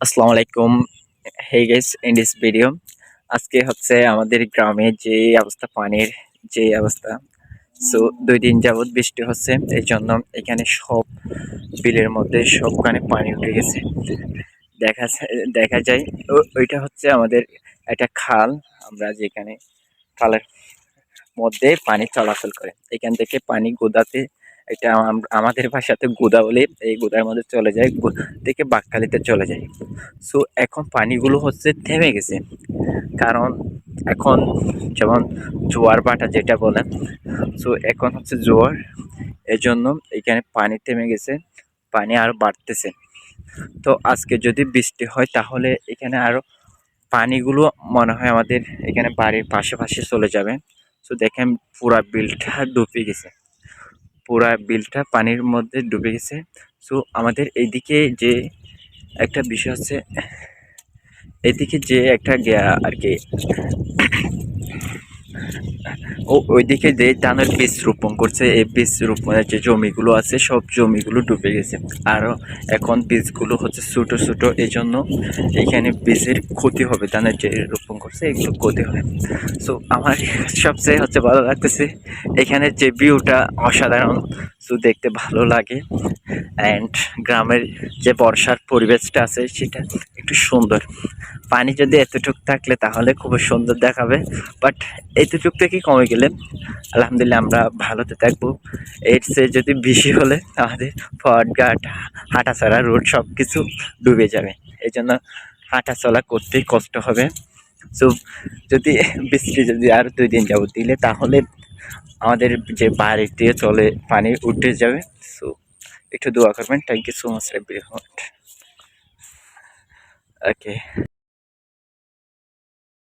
আসসালামু আলাইকুম। Hey guys, in this video আজকে হচ্ছে আমাদের গ্রামে যে অবস্থা, পানির যে অবস্থা। সো 2 দিন যাবত বৃষ্টি হচ্ছে, এই জন্য এখানে সব বিলের মধ্যে সবখানে পানি উঠে গেছে। দেখা যায় ওইটা হচ্ছে আমাদের একটা খাল। আমরা যেখানে খালের মধ্যে পানি চলাচল করে, এখান থেকে পানি গোদাতে, এটা আমাদের ভাষাতে গোদা বলে, এই গোদার মধ্যে চলে যায়, থেকে বাকখালিতে চলে যায়। সো এখন পানিগুলো হচ্ছে থেমে গেছে, কারণ এখন যেমন জোয়ার ভাটা যেটা বলেন, সো এখন হচ্ছে জোয়ার, এজন্য এখানে পানি থেমে গেছে, পানি আরো বাড়তেছে। তো আজকে যদি বৃষ্টি হয় তাহলে এখানে আরো পানিগুলো মনে হয় আমাদের এখানে বাড়ির পাশে চলে যাবে। সো দেখেন পুরা বিলটা ডুবে গেছে, পুরা বিলটা পানির মধ্যে ডুবে গেছে। সো আমাদের এইদিকে যে একটা বিষয় হচ্ছে, এদিকে যে একটা আর কি ওইদিকে যে ধানের বীজ রোপণ করছে, এই বীজ রোপণের যে জমিগুলো আছে সব জমিগুলো ডুবে গেছে। আরও এখন বীজগুলো হচ্ছে ছোটো ছোটো, এই জন্য এখানে বীজের ক্ষতি হবে, ধানের যে রোপণ করছে এগুলো ক্ষতি হবে। সো আমার সবচেয়ে হচ্ছে ভালো লাগতেছে এখানে যে ভিউটা অসাধারণ, সো দেখতে ভালো লাগে। অ্যান্ড গ্রামের যে বর্ষার পরিবেশটা আছে সেটা একটু সুন্দর। পানি যদি এতটুক থাকলে তাহলে খুব সুন্দর দেখাবে, বাট এতটুক থেকে কমে গেলে আলহামদুলিল্লাহ আমরা ভালোতে থাকবো। এর চেয়ে যদি বেশি হলে আমাদের পথঘাট, হাঁটাচলা, রোড সব কিছু ডুবে যাবে। এই জন্য হাঁটা চলা করতেই কষ্ট হবে। সো যদি বৃষ্টি যদি আর 2 দিন যাবত দিলে তাহলে আমাদের যে বাড়িতে চলে পানি উঠে যাবে। সো একটু দোয়া করবেন। Thank you so much everyone. Okay.